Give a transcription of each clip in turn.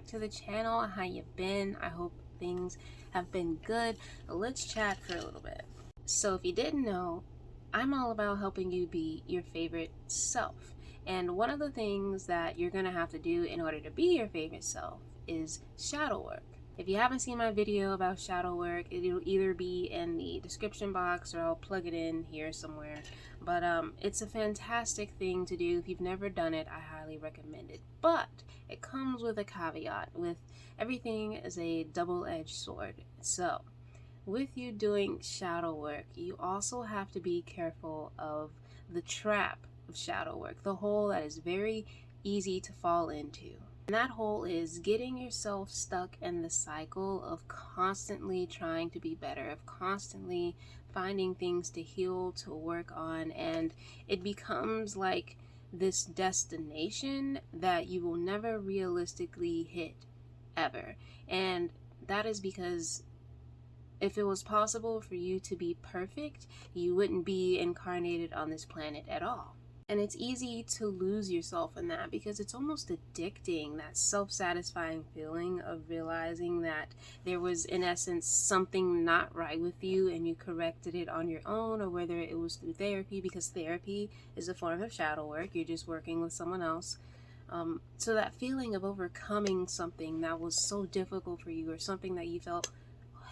back to the channel. How you been? I hope things have been good. Let's chat for a little bit. So if you didn't know, I'm all about helping you be your favorite self. And one of the things that you're going to have to do in order to be your favorite self is shadow work. If you haven't seen my video about shadow work, it'll either be in the description box or I'll plug it in here somewhere. But it's a fantastic thing to do. If you've never done it, I highly recommend it. But it comes with a caveat. With everything is a double-edged sword. So with you doing shadow work, you also have to be careful of the trap of shadow work, the hole that is very easy to fall into. And that hole is getting yourself stuck in the cycle of constantly trying to be better, of constantly finding things to heal, to work on, and it becomes like this destination that you will never realistically hit, ever. And that is because if it was possible for you to be perfect, you wouldn't be incarnated on this planet at all. And it's easy to lose yourself in that because it's almost addicting, that self-satisfying feeling of realizing that there was, in essence, something not right with you and you corrected it on your own, or whether it was through therapy, because therapy is a form of shadow work. You're just working with someone else. So that feeling of overcoming something that was so difficult for you, or something that you felt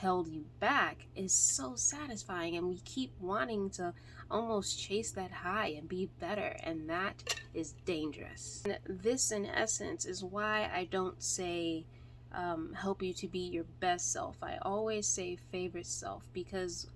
held you back, is so satisfying, and we keep wanting to almost chase that high and be better, and that is dangerous. And this, in essence, is why I don't say help you to be your best self. I always say favorite self, because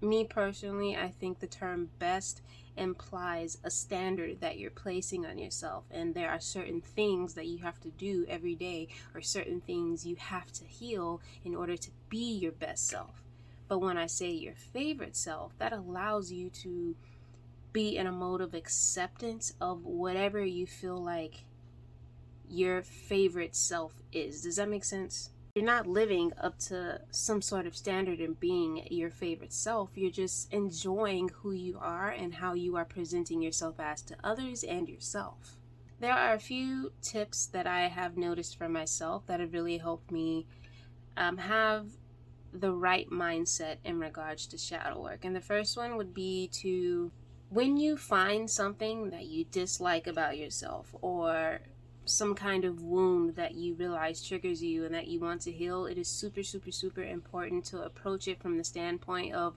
me personally, I think the term best implies a standard that you're placing on yourself, and there are certain things that you have to do every day, or certain things you have to heal in order to be your best self. But when I say your favorite self, that allows you to be in a mode of acceptance of whatever you feel like your favorite self is. Does that make sense? You're not living up to some sort of standard in being your favorite self. You're just enjoying who you are and how you are presenting yourself as to others and yourself. There are a few tips that I have noticed for myself that have really helped me have the right mindset in regards to shadow work. And the first one would be to, when you find something that you dislike about yourself, or some kind of wound that you realize triggers you and that you want to heal, it is super important to approach it from the standpoint of,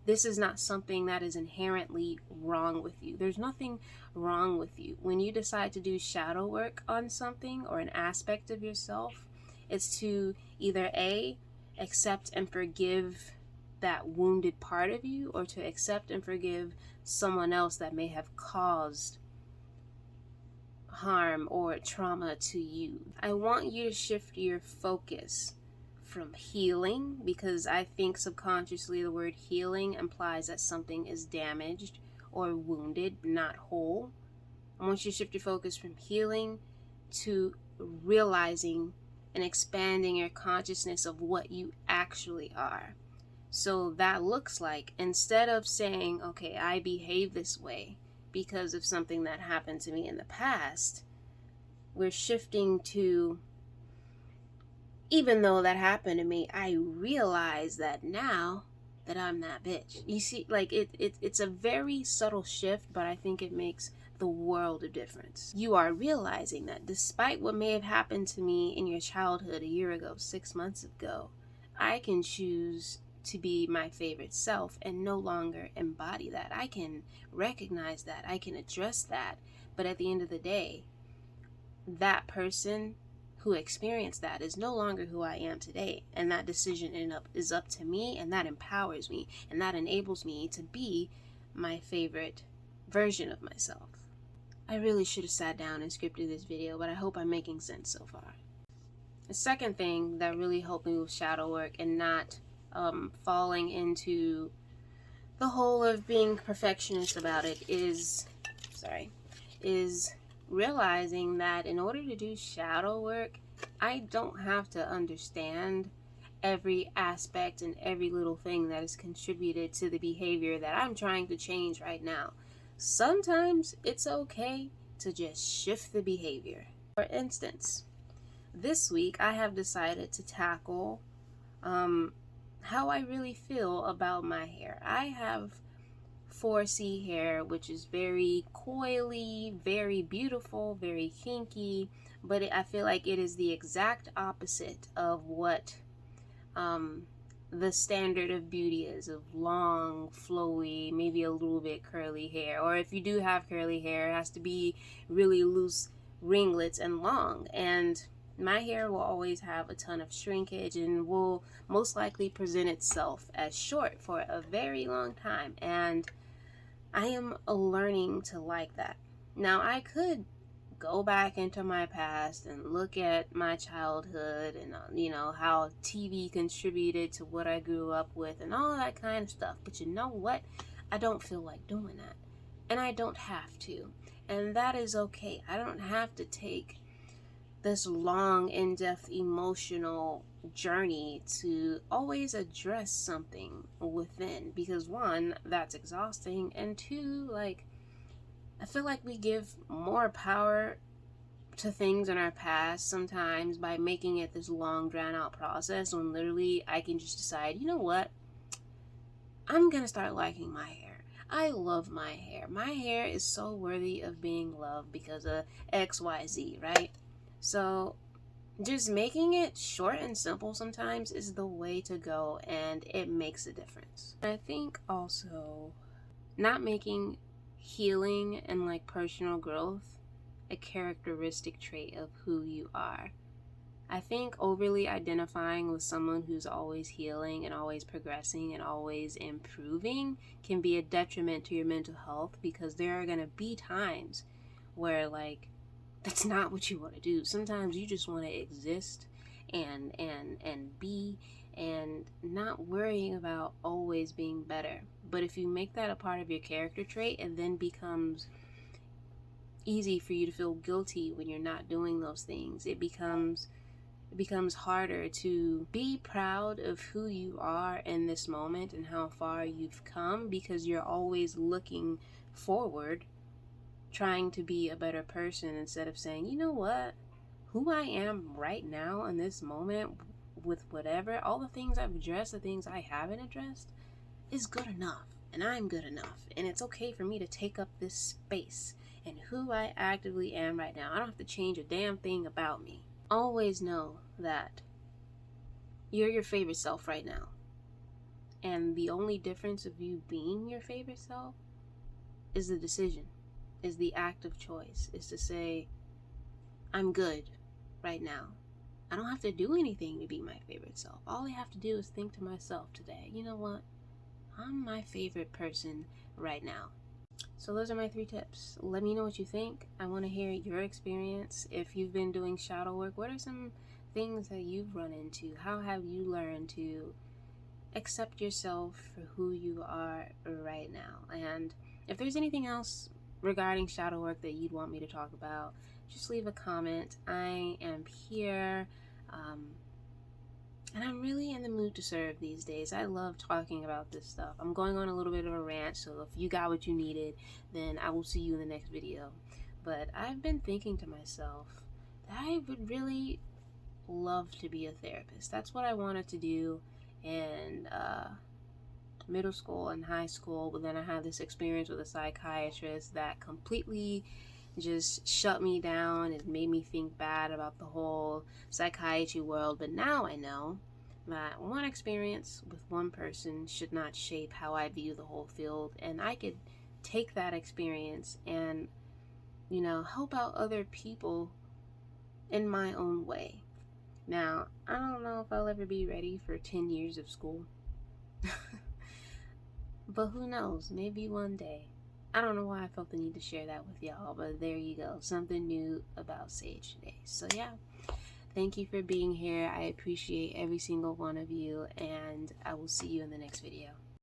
this is not something that is inherently wrong with you. There's nothing wrong with you. When you decide to do shadow work on something or an aspect of yourself, it's to either A, accept and forgive that wounded part of you, or to accept and forgive someone else that may have caused harm or trauma to you. I want you to shift your focus from healing, because I think subconsciously the word healing implies that something is damaged or wounded, not whole. I want you to shift your focus from healing to realizing and expanding your consciousness of what you actually are. So that looks like, instead of saying, okay, I behave this way because of something that happened to me in the past, we're shifting to, even though that happened to me, I realize that now that I'm that bitch. You see, like it's a very subtle shift, but I think it makes the world of difference. You are realizing that despite what may have happened to me in your childhood a year ago, 6 months ago, I can choose to be my favorite self and no longer embody that. I can recognize that. I can address that. But at the end of the day, that person who experienced that is no longer who I am today. And that decision is up to me, and that empowers me, and that enables me to be my favorite version of myself. I really should have sat down and scripted this video, but I hope I'm making sense so far. The second thing that really helped me with shadow work and not falling into the hole of being perfectionist about it is realizing that in order to do shadow work, I don't have to understand every aspect and every little thing that has contributed to the behavior that I'm trying to change right now. Sometimes it's okay to just shift the behavior. For instance, this week I have decided to tackle how I really feel about my hair. I have 4C hair, which is very coily, very beautiful, very kinky, but I feel like it is the exact opposite of what the standard of beauty is, of long, flowy, maybe a little bit curly hair. Or if you do have curly hair, it has to be really loose ringlets and long. And my hair will always have a ton of shrinkage and will most likely present itself as short for a very long time. And I am learning to like that. Now, I could go back into my past and look at my childhood and how TV contributed to what I grew up with and all that kind of stuff, but you know what, I don't feel like doing that, and I don't have to, and that is okay. I don't have to take this long, in-depth emotional journey to always address something within, because one, that's exhausting, and two, like, I feel like we give more power to things in our past sometimes by making it this long, drawn out process, when literally I can just decide, you know what, I'm gonna start liking my hair. I love my hair. My hair is so worthy of being loved because of XYZ, right? So just making it short and simple sometimes is the way to go, and it makes a difference. I think also not making healing and like personal growth a characteristic trait of who you are. I think overly identifying with someone who's always healing and always progressing and always improving can be a detriment to your mental health, because there are going to be times where like that's not what you want to do. Sometimes you just want to exist and be, and not worrying about always being better. But if you make that a part of your character trait, it then becomes easy for you to feel guilty when you're not doing those things. It becomes harder to be proud of who you are in this moment and how far you've come, because you're always looking forward, trying to be a better person, instead of saying, you know what, who I am right now in this moment, with whatever, all the things I've addressed, the things I haven't addressed, is good enough, and I'm good enough, and it's okay for me to take up this space and who I actively am right now. I don't have to change a damn thing about me. Always know that you're your favorite self right now, and the only difference of you being your favorite self is the decision, is the act of choice, is to say, I'm good right now. I don't have to do anything to be my favorite self. All I have to do is think to myself today, you know what, I'm my favorite person right now. So those are my 3 tips. Let me know what you think. I want to hear your experience. If you've been doing shadow work, what are some things that you've run into? How have you learned to accept yourself for who you are right now? And if there's anything else regarding shadow work that you'd want me to talk about, just leave a comment. I am here. And I'm really in the mood to serve these days. I love talking about this stuff. I'm going on a little bit of a rant, so if you got what you needed, then I will see you in the next video. But I've been thinking to myself that I would really love to be a therapist. That's what I wanted to do in middle school and high school, but then I had this experience with a psychiatrist that completely just shut me down. It made me think bad about the whole psychiatry world. But now I know that one experience with one person should not shape how I view the whole field, and I could take that experience and help out other people in my own way. Now, I don't know if I'll ever be ready for 10 years of school. But who knows, maybe one day. I don't know why I felt the need to share that with y'all, but there you go. Something new about Sage today. So yeah, thank you for being here. I appreciate every single one of you, and I will see you in the next video.